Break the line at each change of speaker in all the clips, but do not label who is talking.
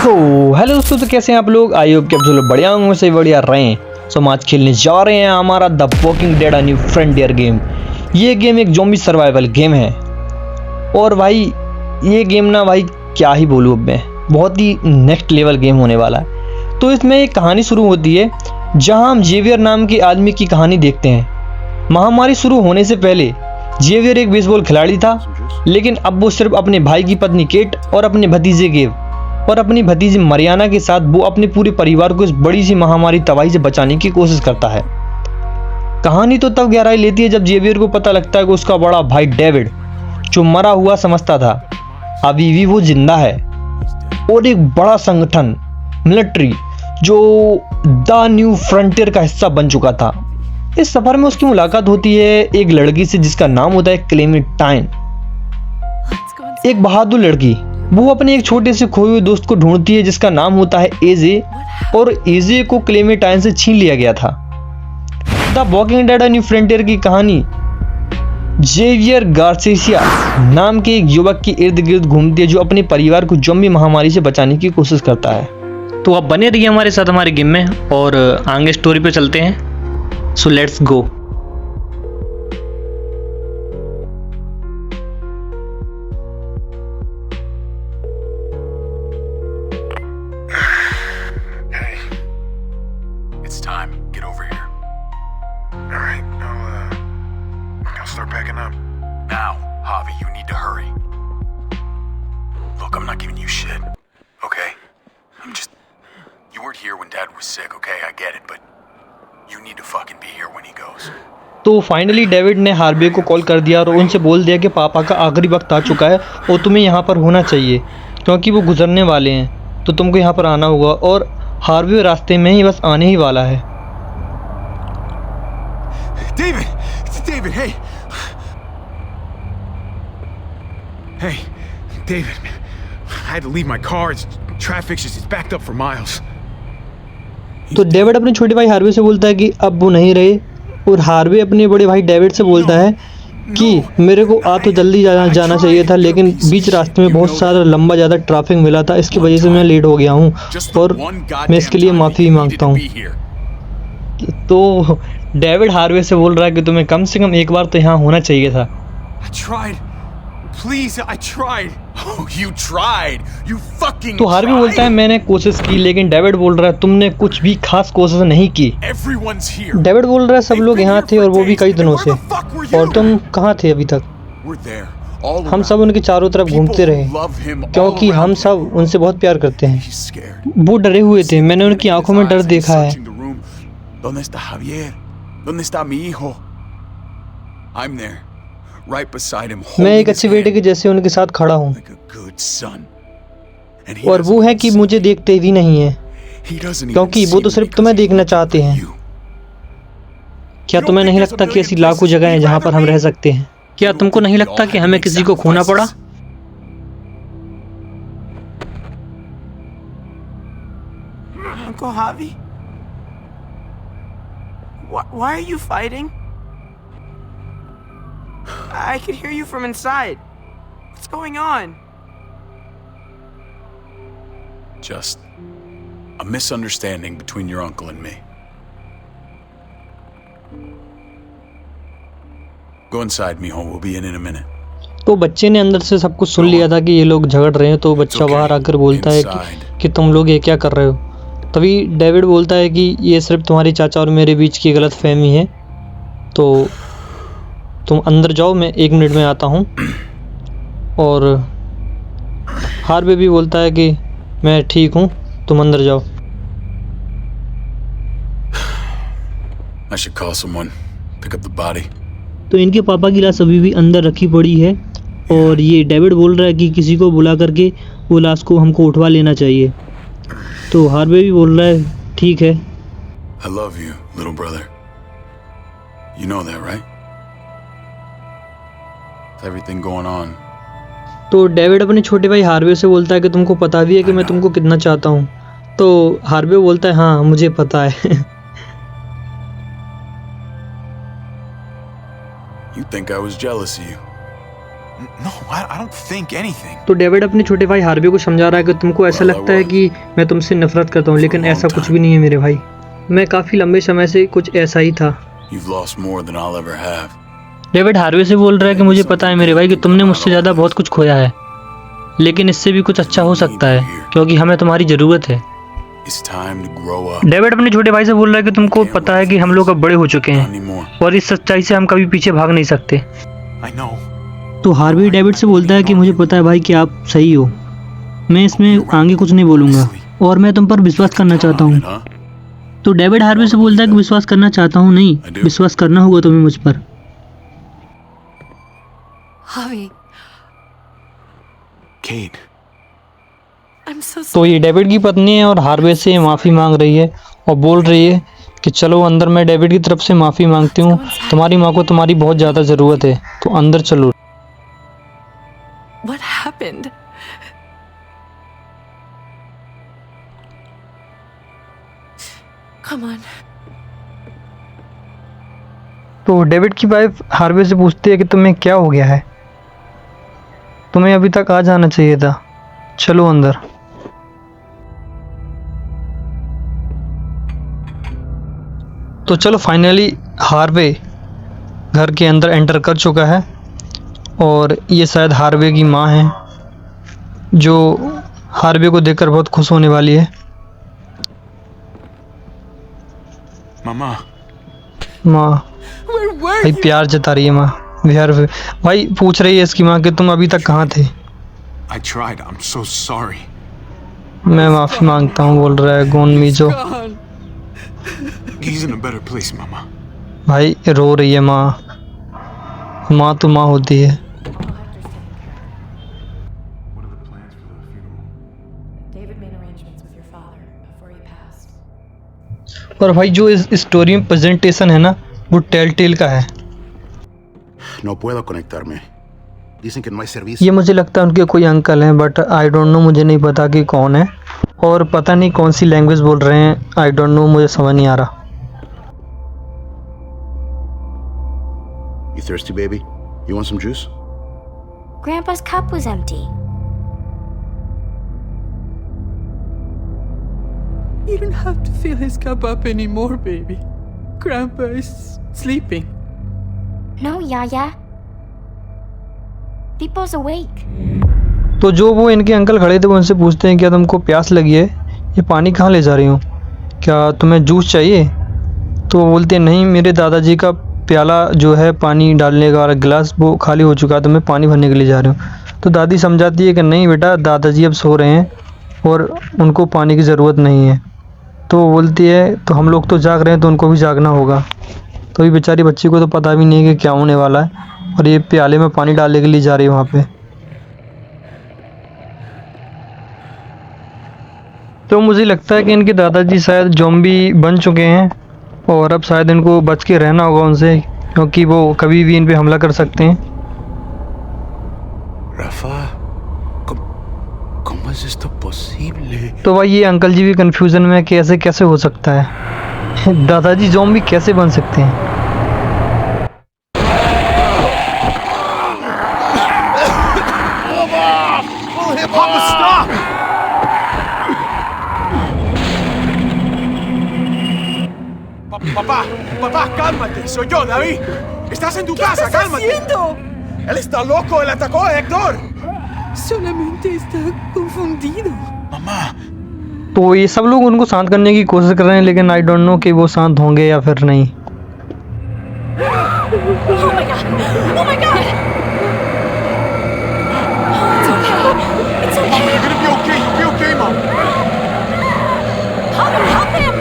तो हेलो दोस्तों, तो कैसे हैं आप लोग। आई होप कि आप जो लोग बढ़िया होंगे, से बढ़िया रहें। सो हम आज खेलने जा रहे हैं हमारा the walking dead a new frontier game. ये गेम एक ज़ॉम्बी सर्वाइवल गेम है और भाई ये गेम ना भाई क्या ही बोलूँ अब मैं, बहुत ही नेक्स्ट लेवल गेम होने वाला है। तो इसमें एक कहानी शुरू होती है जहां हम जेवियर नाम के आदमी की कहानी देखते हैं। महामारी शुरू होने से पहले जेवियर एक बेसबॉल खिलाड़ी था, लेकिन अब वो सिर्फ अपने भाई की पत्नी केट और अपने भतीजे गेव और अपनी भतीजी मरियाना के साथ वो अपने पूरे परिवार को इस बड़ी सी महामारी तबाही से बचाने की कोशिश करता है। कहानी तो तब गहराई लेती है जब जेवियर को पता लगता है कि उसका बड़ा भाई डेविड, जो मरा हुआ समझता था, अभी भी वो जिंदा है और एक बड़ा संगठन मिलिट्री जो द न्यू फ्रंटियर का हिस्सा बन चुका था। इस सफर में उसकी मुलाकात होती है एक लड़की से जिसका नाम होता है क्लेमेंटाइन, एक बहादुर लड़की। वो अपने एक छोटे से खोए हुए दोस्त को ढूंढती है जिसका नाम होता है एजे, और एजे को क्लेमेंटाइन से छीन लिया गया था। The walking dead a new frontier की कहानी जेवियर गार्सिया नाम के एक युवक के इर्द गिर्द घूमती है जो अपने परिवार को ज़ॉम्बी महामारी से बचाने की कोशिश करता है। तो आप बने रहिए हमारे साथ हमारे गेम में और आगे स्टोरी पे चलते हैं। So let's go.
It's time. Get over here.
All right, I'll start packing up.
Now, Javi, you need to hurry. Look, I'm not giving you shit. Okay? You weren't here when Dad was sick, okay? I get it, but you need to fucking be here when he goes.
तो finally David ने Harvey को call कर दिया और उनसे बोल दिया कि पापा का आखिरी वक्त आ चुका है और तुम्हें यहाँ पर होना चाहिए क्योंकि वो गुजरने वाले हैं, तो तुमको यहाँ पर आना होगा। और हार्वे रास्ते में ही बस आने ही वाला है।
David! It's David, hey! Hey, David, I had to leave my car. It's backed up for miles.
तो डेविड अपने छोटे भाई हार्वे से बोलता है कि अब वो नहीं रहे, और हार्वे अपने बड़े भाई डेविड से बोलता है कि मेरे को तो जल्दी जाना चाहिए था, लेकिन बीच रास्ते में बहुत सारा लंबा ज़्यादा ट्रैफिक मिला था, इसकी वजह से मैं लेट हो गया हूँ और मैं इसके लिए माफ़ी मांगता हूँ। तो डेविड हार्वे से बोल रहा है कि तुम्हें कम से कम एक बार तो यहाँ होना चाहिए था।
I tried. Please, I tried.
Oh, you tried! You fucking
तो हार्वे बोलता है मैंने कोशिश की, लेकिन डेविड बोल रहा है तुमने कुछ भी खास कोशिश नहीं की।
Everyone's here.
डेविड बोल रहा है सब लोग यहाँ थे और वो भी कई दिनों से, और तुम कहाँ थे अभी तक।
We're there. All
हम सब उनके चारों तरफ घूमते रहे क्योंकि हम सब उनसे बहुत प्यार करते हैं।
He's scared.
वो डरे हुए थे, मैंने उनकी आंखों में डर देखा है।
¿Dónde está Javier? ¿Dónde está mi hijo? I'm there, right beside him.
मैं एक अच्छे बेटे के जैसे उनके साथ खड़ा हूँ,
Like a good son. And he
और वो है
doesn't
कि
even
मुझे
see
देखते भी नहीं है
He doesn't even
क्योंकि वो
see
तो
me
सिर्फ
because
तुम्हें
he
देखना
wants
चाहते हैं।
you.
क्या तुम्हें नहीं लगता कि ऐसी लाखों जगह हैं जहाँ पर हम रह सकते हैं? क्या तुमको नहीं लगता कि हमें किसी को खोना पड़ा?
Uncle Javi? Why are you fighting? I could hear you from inside. What's going on?
Just a misunderstanding between your uncle and me. Go inside, mijo. We'll be in a minute.
तो बच्चे ने अंदर से सब कुछ सुन लिया था कि ये लोग झगड़ रहे हैं, तो बच्चा बाहर आकर बोलता है कि तुम लोग ये क्या कर रहे हो। तभी डेविड बोलता है कि ये सिर्फ तुम्हारे चाचा और मेरे बीच की गलत फहमी है, तो तुम अंदर जाओ, मैं 1 मिनट में आता हूँ। और हार्वे भी बोलता है कि मैं ठीक हूँ, तुम अंदर जाओ।
I should call someone. Pick up the body.
तो इनके पापा की लाश अभी भी अंदर रखी पड़ी है और ये डेविड बोल रहा है कि किसी को बुला करके वो लाश को हमको उठवा लेना चाहिए। तो हार्वे भी बोल रहा है ठीक है।
I love you, little brother. You know that, right? With everything going on.
तो डेविड अपने छोटे भाई हार्वे से बोलता है कि तुमको पता भी है कि मैं तुमको कितना चाहता हूँ। तो हार्वे बोलता है हाँ मुझे पता है।
You think I was jealous of you?
No, I don't think anything.
तो डेविड अपने छोटे भाई हार्वे को समझा रहा है कि तुमको ऐसा लगता है कि मैं तुमसे नफरत करता हूँ, लेकिन ऐसा कुछ भी नहीं है मेरे भाई। मैं काफ़ी लंबे समय से कुछ ऐसा ही था।
You've lost more than I'll ever have.
David Harvey से बोल रहा है कि मुझे पता है मेरे भाई कि तुमने मुझसे ज़्यादा बहुत कुछ खोया है, लेकिन इससे भी कुछ अच्छा हो सकता है क्योंकि हमें तुम्हारी ज़रूरत है।
It's time to grow up.
David अपने छोटे भाई से बोल रहा है कि तुमको पता है कि हम लोग अब बड़े हो चुके
Not
हैं
anymore.
और इस सच्चाई से हम कभी पीछे भाग नहीं सकते।
I know.
तो हार्वी डेविड से बोलता है कि मुझे पता है भाई कि आप सही हो, मैं इसमें आगे कुछ नहीं बोलूँगा और मैं तुम पर विश्वास करना चाहता हूँ।
Huh?
तो डेविड हार्वी से बोलता है कि विश्वास करना चाहता हूँ नहीं, विश्वास करना होगा तुम्हें मुझ पर।
Javi,
Kate.
I'm so sorry.
तो ये डेविड की पत्नी है और हार्वे से माफ़ी मांग रही है और बोल रही है कि चलो अंदर, मैं डेविड की तरफ से माफ़ी मांगती हूँ, तुम्हारी माँ को तुम्हारी बहुत ज़्यादा ज़रूरत है, तो अंदर चलो।
What happened? Come on.
तो डेविड की वाइफ हार्वे से पूछती है कि तुम्हें क्या हो गया है, तुम्हें अभी तक आ जाना चाहिए था, चलो अंदर। तो चलो फाइनली हार्वे घर के अंदर एंटर कर चुका है और ये शायद हार्वे की माँ है जो हार्वे को देखकर बहुत खुश होने वाली है।
Mama.
माँ
Where were
भाई
you?
प्यार जता रही है माँ। बिहार भाई पूछ रही है इसकी माँ कि तुम अभी तक कहाँ थे।
I tried. I'm so sorry.
मैं माफ़ी मांगता हूँ बोल रहा है गोन meso.
Gone.
He's in a better place, Mama.
भाई रो रही है माँ, माँ तो माँ होती है।
David made arrangements with your father before he passed.
और भाई जो इस स्टोरी में प्रेजेंटेशन है ना, वो टेल का है।
No puedo conectarme. Dicen que no hay servicio.
ये मुझे लगता है उनके कोई अंकल हैं, बट आई डोंट नो, मुझे नहीं पता कि कौन है और पता नहीं कौन सी लैंग्वेज बोल रहे हैं। आई डोंट नो, मुझे समझ नहीं आ रहा।
You thirsty, baby? You want some juice?
Grandpa's cup was empty.
You don't have to fill his cup up anymore, baby. Grandpa is sleeping.
No, Yaya. Deepo's awake.
तो जो वो इनके uncle खड़े थे वो उनसे पूछते हैं क्या तुमको प्यास लगी है, ये पानी कहाँ ले जा रही हो, क्या तुम्हें जूस चाहिए? तो वो बोलते हैं नहीं, मेरे दादाजी का प्याला जो है पानी डालने का गिलास वो खाली हो चुका है, तो मैं पानी भरने के लिए जा रही हूँ। तो दादी समझाती है कि नहीं बेटा, दादाजी अब सो रहे हैं और उनको पानी की ज़रूरत नहीं है। तो वो बोलती है तो हम लोग तो जाग रहे हैं तो उनको भी जागना होगा। तो ये बेचारी बच्ची को तो पता भी नहीं है कि क्या होने वाला है और ये प्याले में पानी डालने के लिए जा रही है वहाँ पे। तो मुझे लगता है कि इनके दादाजी शायद ज़ॉम्बी बन चुके हैं और अब शायद इनको बच के रहना होगा उनसे, क्योंकि वो कभी भी इन पे हमला कर सकते हैं।
Rafa, ¿cómo es esto posible?
तो भाई ये अंकल जी भी कंफ्यूजन में कि ऐसे कैसे हो सकता है, दादाजी ज़ॉम्बी कैसे बन सकते हैं।
Papa, stop! Papá, cálmate. Soy yo, David. Estás en tu casa, cálmate.
haciendo?
Él está loco. Él atacó a Héctor.
Solamente está confundido.
Mamá.
तो ये सब लोग उनको शांत करने की कोशिश कर रहे हैं, लेकिन आई डोंट नो कि वो शांत होंगे या फिर नहीं।
Oh my god! Oh my god! It's okay. It's okay.
You're gonna be okay. You'll be okay, Mom.
Help him!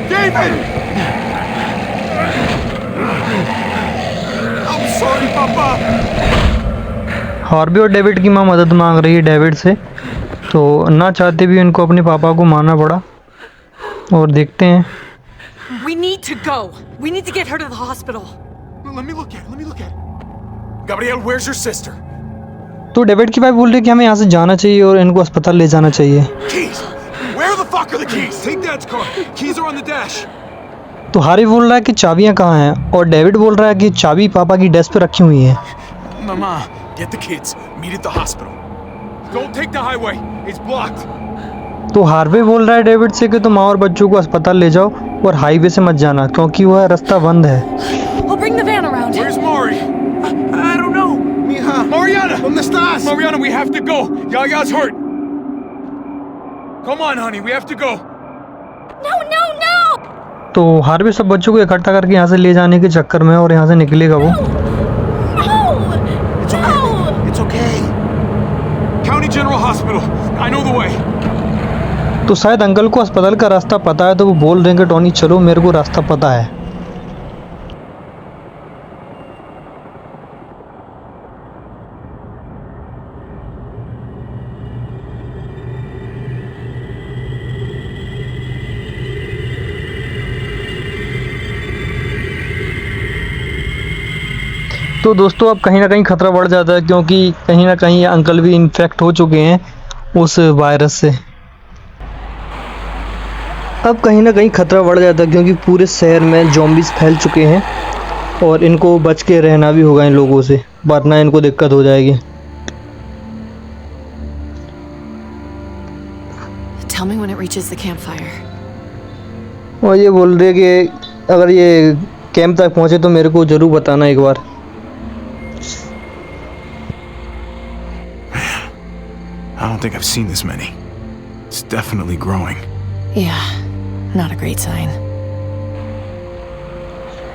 David! I'm sorry, Papa.
Harvey और डेविड की माँ मदद मांग रही है डेविड से, तो ना चाहते भी इनको अपने पापा को मारना पड़ा। और देखते हैं।
We need to go. We need to get her to the hospital.
Let me look at it. Gabriel, where's your sister?
तो डेविड की वाइफ बोल रही है कि हमें यहाँ से जाना चाहिए और इनको अस्पताल ले जाना चाहिए।
Keys. Where the fuck are the keys? Take Dad's car. Keys are on the dash.
तो हार्वी बोल रहा है कि चाबियाँ कहाँ हैं और डेविड बोल रहा है कि चाबी पापा की डेस्क पे रखी हुई है।
Mama, Get the kids. Meet at the hospital. Don't take the highway. It's blocked.
तो हार्वे बोल रहा है डेविड से कि तुम और बच्चों को अस्पताल ले जाओ और हाईवे से मत जाना क्योंकि वह रास्ता बंद है।
I'll bring the van around.
Where's Mari?
I don't know.
Mija,
Mariana!
¿dónde estás?
Mariana, we have to go. Yaya's hurt. Come on, honey. We have to go.
No, no, no!
तो Harvey सब बच्चों को इकट्ठा करके यहाँ से ले जाने के चक्कर में और यहाँ से निकलेगा वो।
It's okay.
County General Hospital. I know the way.
तो शायद अंकल को अस्पताल का रास्ता पता है तो वो बोल रहे हैं कि टॉनी चलो मेरे को रास्ता पता है। तो दोस्तों अब कहीं ना कहीं खतरा बढ़ जाता है क्योंकि कहीं ना कहीं अंकल भी इन्फेक्ट हो चुके हैं उस वायरस से। अब कहीं ना कहीं खतरा बढ़ जाता है क्योंकि पूरे शहर में ज़ॉम्बीज़ फैल चुके हैं और इनको बच के रहना भी होगा इन लोगों से, वरना इनको दिक्कत हो जाएगी।
Tell me when it reaches the campfire.
और ये बोल रहे कि अगर ये कैंप तक पहुँचे तो मेरे को ज़रूर बताना एक बार।
I don't think I've seen this many. It's definitely growing.
Yeah, not a great sign.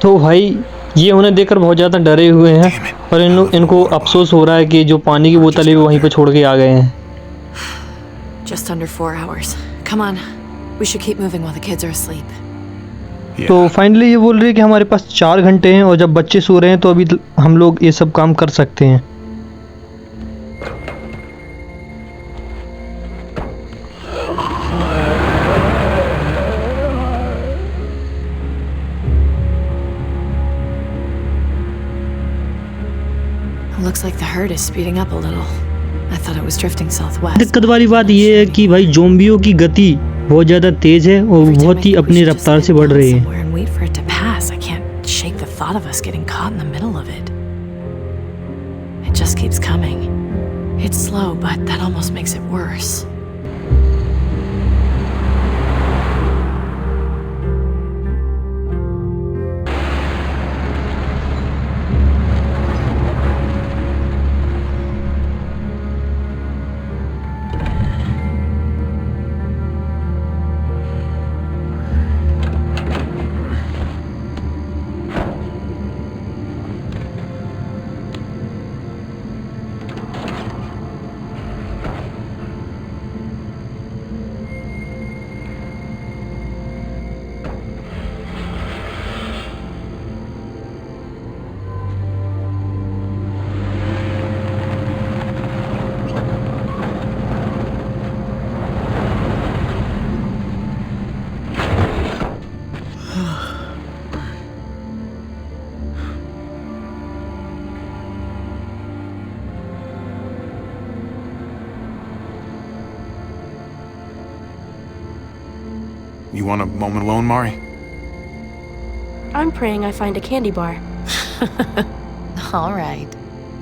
तो भाई ये उन्हें देखकर बहुत ज़्यादा डरे हुए हैं और इनको अफसोस हो रहा है कि जो पानी की बोतलें भी वहीं पे छोड़ के आ गए हैं।
Just under 4 hours. Come on. We should keep moving while the kids are asleep.
Yeah.
तो फाइनली ये बोल रही है कि हमारे पास 4 घंटे हैं और जब बच्चे सो रहे हैं तो अभी हम लोग ये सब काम कर सकते हैं।
Looks like the herd is speeding up a little. I thought it was drifting southwest.
दिक्कत वाली बात ये है कि भाई ज़ॉम्बियों की गति बहुत ज़्यादा तेज़ है और
Every time
बहुत
I
ही
think we
अपनी
should just
रफ्तार
get
से बढ़
down
रही है।
somewhere and wait for it to pass. I can't shake the thought of us getting caught in the middle of it. It just keeps coming. It's slow, but that almost makes it worse.
You want a moment alone, Mari?
I'm praying I find a candy bar.
All right.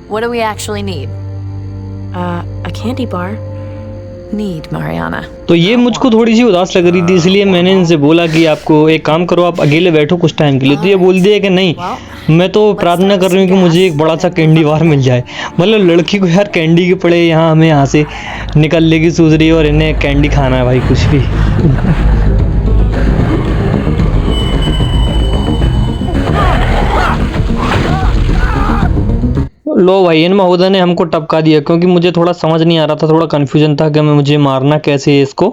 What do we actually need?
A candy bar?
Need, Mariana.
तो ये मुझको थोड़ी सी उदास लग रही थी इसलिए मैंने इनसे बोला कि आपको एक काम करो आप अकेले बैठो कुछ टाइम के लिए। तो ये बोल दिया कि नहीं मैं तो प्रार्थना कर रही हूँ कि मुझे एक बड़ा सा कैंडी बार मिल जाए। मतलब लड़की को यार कैंडी के पड़े यहाँ हमें यहाँ से निकलने की सोच रही है और इन्हें कैंडी खाना है भाई कुछ भी। लो भाई इन महोदय ने हमको टपका दिया क्योंकि मुझे थोड़ा समझ नहीं आ रहा था, थोड़ा कन्फ्यूजन था कि मुझे मारना कैसे है इसको।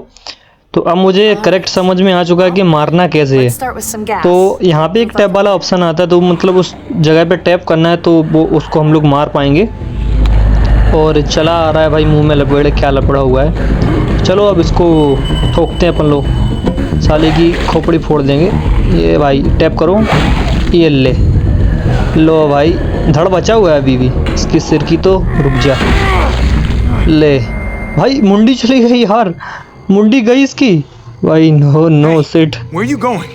तो अब मुझे करेक्ट समझ में आ चुका है कि मारना कैसे है।
Let's start with some gas.
तो यहाँ पे एक टैप वाला ऑप्शन आता है तो मतलब उस जगह पे टैप करना है तो वो उसको हम लोग मार पाएंगे। और चला आ रहा है भाई मुंह में लपेड़े क्या लपड़ा हुआ है। चलो अब इसको ठोकते हैं अपन लोग, साले की खोपड़ी फोड़ देंगे। ये भाई टैप करो, ये ले लो भाई धड़ बचा हुआ है अभी भी इसकी सिर की। तो रुक जा, ले भाई मुंडी चली गई यार, मुंडी गई इसकी भाई। No no sit,
Where are you going?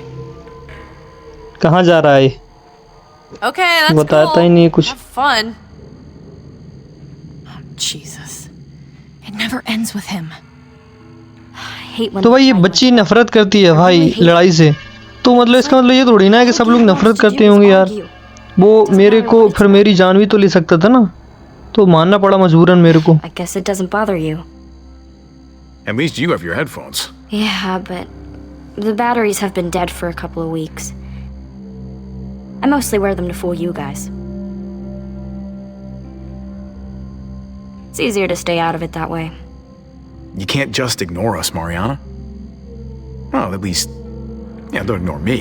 कहाँ जा रहा है
Okay, that's
बताता
cool.
ही नहीं कुछ।
Have fun. Jesus. It never ends with him.
I hate when
तो भाई ये
they fight
बच्ची
like that.
नफरत करती है भाई लड़ाई से, तो मतलब इसका मतलब ये थोड़ी ना है कि सब लोग नफरत करते होंगे यार। वो मेरे को फिर मेरी जान भी तो ले सकता था ना, तो मानना पड़ा मजबूरन मेरे को।
I guess it doesn't bother you.
At least you have your headphones.
Yeah, but the batteries have been dead for a couple of weeks. I mostly wear them to fool you guys. It's easier to stay out of it that way.
You can't just ignore us, Mariana. Well, at least, yeah, don't ignore me.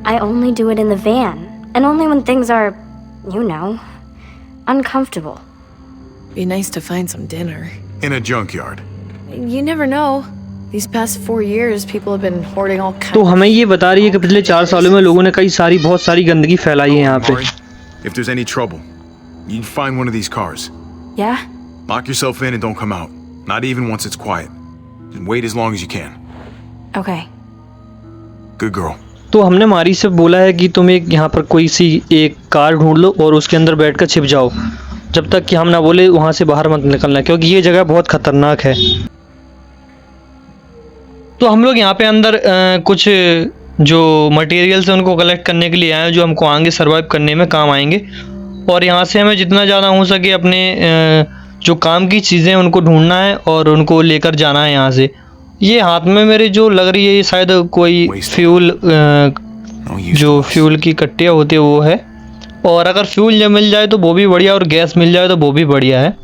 I only do it in the van, and only when things are, you know, uncomfortable.
Be nice to find some dinner.
In a junkyard.
You never know. These past 4 years, people have been hoarding all kinds.
तो हमें ये बता रही है कि पिछले 4 सालों में लोगों ने बहुत सारी गंदगी फैलाई है यहाँ पे।
Mari, if there's any trouble, you find one of these cars.
Yeah?
Lock yourself in and don't come out. Not even once it's quiet. And wait as long as you can.
Okay.
Good girl.
तो हमने मारी से बोला है कि तुम एक यहाँ पर कोई सी एक कार ढूंढ लो और उसके अंदर बैठकर छिप जाओ, जब तक कि हम ना बोले वहाँ से बाहर मत निकलना, क्योंकि ये जगह बहुत खतरनाक है। तो हम लोग यहाँ पे अंदर कुछ जो मटेरियल्स हैं उनको कलेक्ट करने के लिए आए हैं, जो हमको आगे सर्वाइव करने में काम आएंगे। और यहाँ से हमें जितना ज़्यादा हो सके अपने जो काम की चीज़ें उनको ढूंढना है और उनको लेकर जाना है यहाँ से। ये हाथ में मेरे जो लग रही है ये शायद कोई फ्यूल जो फ्यूल की कट्टियाँ होती है वो है, और अगर फ्यूल जब मिल जाए तो वो भी बढ़िया, और गैस मिल जाए तो वो भी बढ़िया है।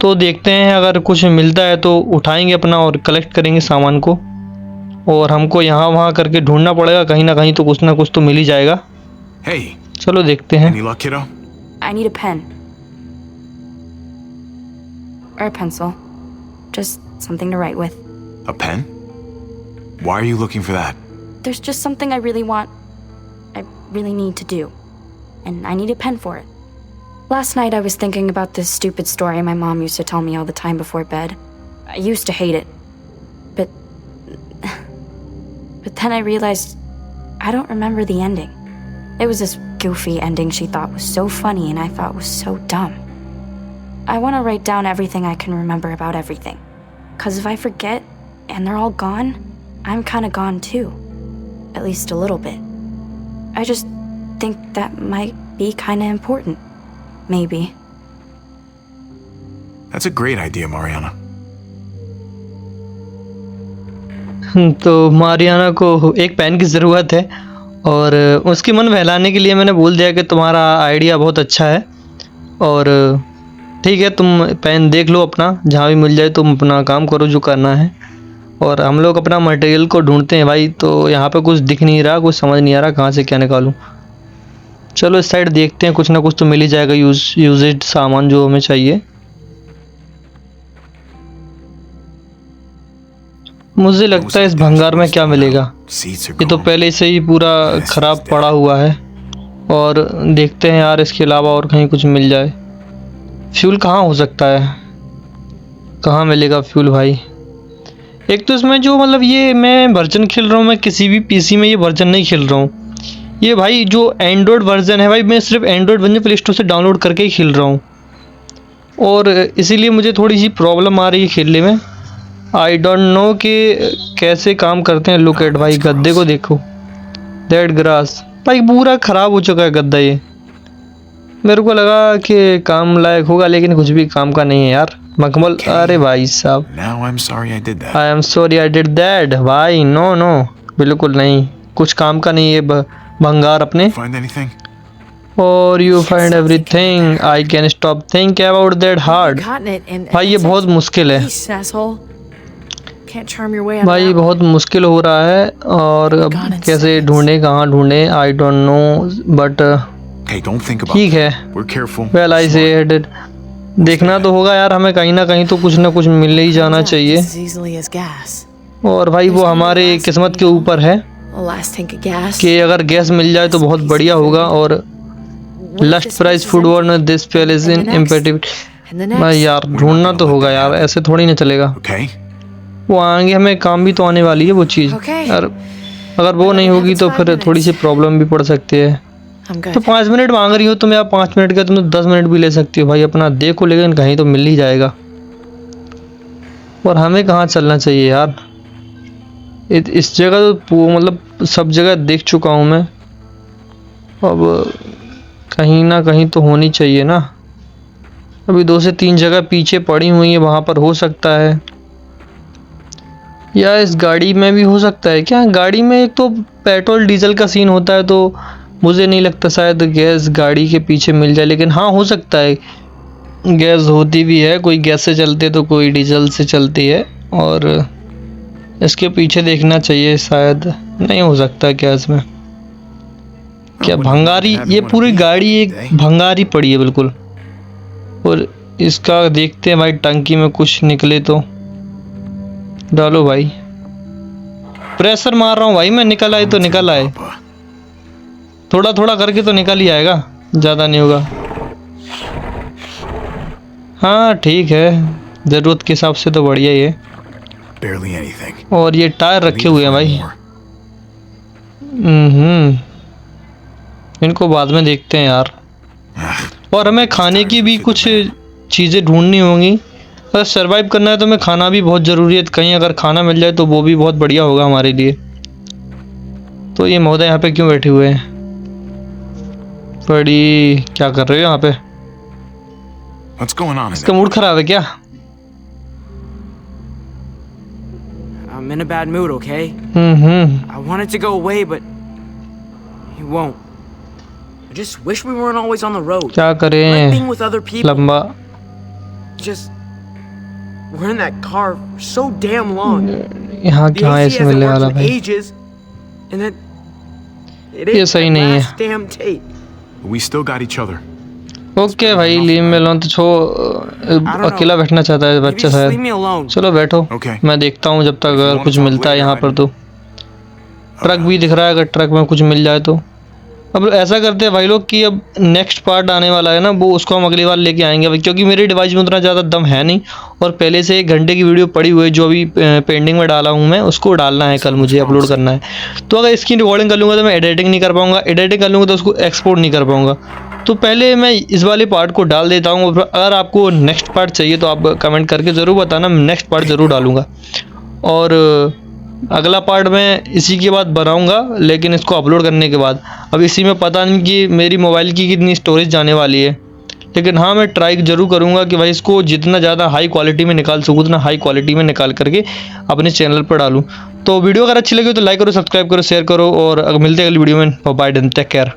तो देखते हैं अगर कुछ मिलता है तो उठाएंगे अपना और कलेक्ट करेंगे सामान को, और हमको यहाँ वहाँ करके ढूंढना पड़ेगा, कहीं ना कहीं तो कुछ ना कुछ तो मिल ही जाएगा।
Hey,
चलो देखते हैं।
any luck, kiddo?
I need a pen. Or a pencil. Just something to write with.
A pen? Why are you looking for that?
There's just something I really want. I really need to do. And I need a pen for it. Last night I was thinking about this stupid story my mom used to tell me all the time before bed. I used to hate it. But then I realized I don't remember the ending. It was this goofy ending she thought was so funny and I thought was so dumb. I want to write down everything I can remember about everything. 'Cause if I forget and they're all gone, I'm kind of gone too. At least a little bit. I just think that might be kind of important. Maybe.
That's a great idea, Mariana.
तो Mariana को एक pen की ज़रूरत है, और उसके मन बहलाने के लिए मैंने बोल दिया कि तुम्हारा आइडिया बहुत अच्छा है, और ठीक है तुम पेन देख लो अपना, जहाँ भी मिल जाए तुम अपना काम करो जो करना है। और हम लोग अपना मटेरियल को ढूंढते हैं भाई। तो यहाँ पे कुछ दिख नहीं रहा, कुछ समझ नहीं आ रहा कहाँ से क्या निकालूं। चलो इस साइड देखते हैं, कुछ ना कुछ तो मिल ही जाएगा यूजेड सामान जो हमें चाहिए। मुझे लगता है इस भंगार में क्या मिलेगा।
Seats are
ये तो
gone.
पहले से ही पूरा ख़राब पड़ा हुआ है, और देखते हैं यार इसके अलावा और कहीं कुछ मिल जाए। फ्यूल कहाँ हो सकता है, कहाँ मिलेगा फ्यूल भाई। एक तो इसमें जो मतलब ये मैं वर्जन खेल रहा हूँ, मैं किसी भी पीसी में ये वर्जन नहीं खेल रहा हूँ। ये भाई जो एंड्रॉयड वर्जन है भाई, मैं सिर्फ एंड्रॉयड वर्जन प्ले स्टोर से डाउनलोड करके ही खेल रहा हूँ, और इसीलिए मुझे थोड़ी सी प्रॉब्लम आ रही है खेलने में। आई डोंट नो कि कैसे काम करते हैं। लुक एट भाई, गद्दे को देखो, दैट ग्रास भाई पूरा ख़राब हो चुका है गद्दा। ये मेरे को लगा कि काम लायक होगा, लेकिन कुछ भी काम का नहीं है यार। मखमल, अरे भाई साहब,
Now I'm sorry I did that.
I am sorry I did that भाई। नो नो, बिल्कुल नहीं, कुछ काम का नहीं है भंगार अपने।
Find anything?
और you find everything, I can stop think about that hard.
Gotten it, and
भाई ये बहुत मुश्किल है
Peace, asshole. Can't charm your way out of
भाई,
that.
बहुत मुश्किल हो रहा है। और अब कैसे ढूंढे, कहाँ ढूंढे, I don't know, but
Hey, don't think about
ठीक
it.
है।
We're careful.
Well I said, देखना तो होगा यार, हमें कहीं ना कहीं तो कुछ ना कुछ मिल ही जाना चाहिए।
Just as easily as gas.
और भाई वो हमारे किस्मत के ऊपर है
The last tank of gas.
कि अगर गैस मिल जाए तो बहुत बढ़िया होगा। और last price food where this palace in imperative.
And the next.
भाई यार ढूंढना तो होगा यार, ऐसे थोड़ी ना चलेगा।
Okay?
वो आएंगे, हमें काम भी तो आने वाली है वो चीज़।
Okay.
और अगर वो नहीं होगी तो फिर थोड़ी सी प्रॉब्लम भी पड़ सकती है।
I'm
तो
good.
5 मिनट मांग रही हो तुम यार, 5 मिनट का तुम तो 10 मिनट भी ले सकती हो भाई, अपना देखो, लेकिन कहीं तो मिल ही जाएगा। और हमें कहाँ चलना चाहिए यार, इस जगह तो मतलब सब जगह देख चुका हूँ मैं, अब कहीं ना कहीं तो होनी चाहिए ना। अभी 2 से 3 जगह पीछे पड़ी हुई है, वहाँ पर हो सकता है, या इस गाड़ी में भी हो सकता है क्या। गाड़ी में एक तो पेट्रोल डीजल का सीन होता है, तो मुझे नहीं लगता शायद गैस गाड़ी के पीछे मिल जाए, लेकिन हाँ हो सकता है गैस होती भी है, कोई गैस से चलती है तो कोई डीजल से चलती है, और इसके पीछे देखना चाहिए, शायद नहीं हो सकता गैस में। क्या भंगारी, ये पूरी गाड़ी एक भंगारी पड़ी है बिल्कुल। और इसका देखते हैं भाई, टंकी में कुछ निकले तो डालो भाई, प्रेशर मार रहा हूँ भाई मैं, निकल आए तो निकल आए, थोड़ा थोड़ा करके तो निकल ही आएगा, ज़्यादा नहीं होगा। हाँ ठीक है, ज़रूरत के हिसाब से तो बढ़िया ही है।
Barely anything.
और ये टायर रखे हुए हैं भाई, इनको बाद में देखते हैं यार। और हमें खाने की भी कुछ चीज़ें ढूंढनी होंगी, अगर सरवाइव करना है तो हमें खाना भी बहुत ज़रूरी है, कहीं अगर खाना मिल जाए तो वो भी बहुत बढ़िया होगा हमारे लिए। तो ये महोदय यहाँ पे क्यों बैठे हुए हैं, बड़ी क्या कर रहे हो यहाँ पे,
What's going on in
इसका
there?
मूड खराब है क्या।
I'm in a bad mood, okay? I wanted to go away, but he won't. I just wish we weren't always on the road.
क्या
Like
करें,
being with other people.
लंबा
Just we're in that car for so damn long.
यहाँ
The
क्या
AC
ऐसे
hasn't
मिलने
worked
वाला
in
भाई,
ages, and then it
ये
ain't
सही
that
नहीं है।
last damn tape.
We still got each other.
Okay भाई लीव में लो तो अकेला बैठना चाहता है
Maybe
बच्चा
just leave
शायद,
me alone.
चलो बैठो,
Okay.
मैं देखता हूँ जब तक अगर कुछ मिलता है यहाँ पर तो। ट्रक भी दिख रहा है, अगर ट्रक में कुछ मिल जाए तो। अब ऐसा करते हैं भाई लोग कि अब नेक्स्ट पार्ट आने वाला है ना, वो उसको हम अगली बार लेके आएंगे भाई, क्योंकि मेरे डिवाइस में उतना ज़्यादा दम है नहीं, और पहले से 1 घंटे की वीडियो पड़ी हुई है जो अभी पेंडिंग में डाला हूँ मैं, उसको डालना है, कल मुझे अपलोड करना है। तो अगर इसकी रिकॉर्डिंग कर लूँगा तो मैं एडिटिंग नहीं कर पाऊँगा, एडिटिंग कर लूँगा तो उसको एक्सपोर्ट नहीं कर पाऊँगा। तो पहले मैं इस वाले पार्ट को डाल देता हूँ, अगर आपको नेक्स्ट पार्ट चाहिए तो आप कमेंट करके ज़रूर बताना, मैं नेक्स्ट पार्ट ज़रूर डालूँगा। और अगला पार्ट मैं इसी के बाद बनाऊंगा, लेकिन इसको अपलोड करने के बाद। अब इसी में पता नहीं कि मेरी मोबाइल की कितनी स्टोरेज जाने वाली है, लेकिन हाँ मैं ट्राई ज़रूर करूंगा कि भाई इसको जितना ज़्यादा हाई क्वालिटी में निकाल सकूँ उतना हाई क्वालिटी में निकाल करके अपने चैनल पर डालूँ। तो वीडियो अगर अच्छी लगी तो लाइक करो, सब्सक्राइब करो, शेयर करो, और मिलते हैं अगली वीडियो में। Bye, take care.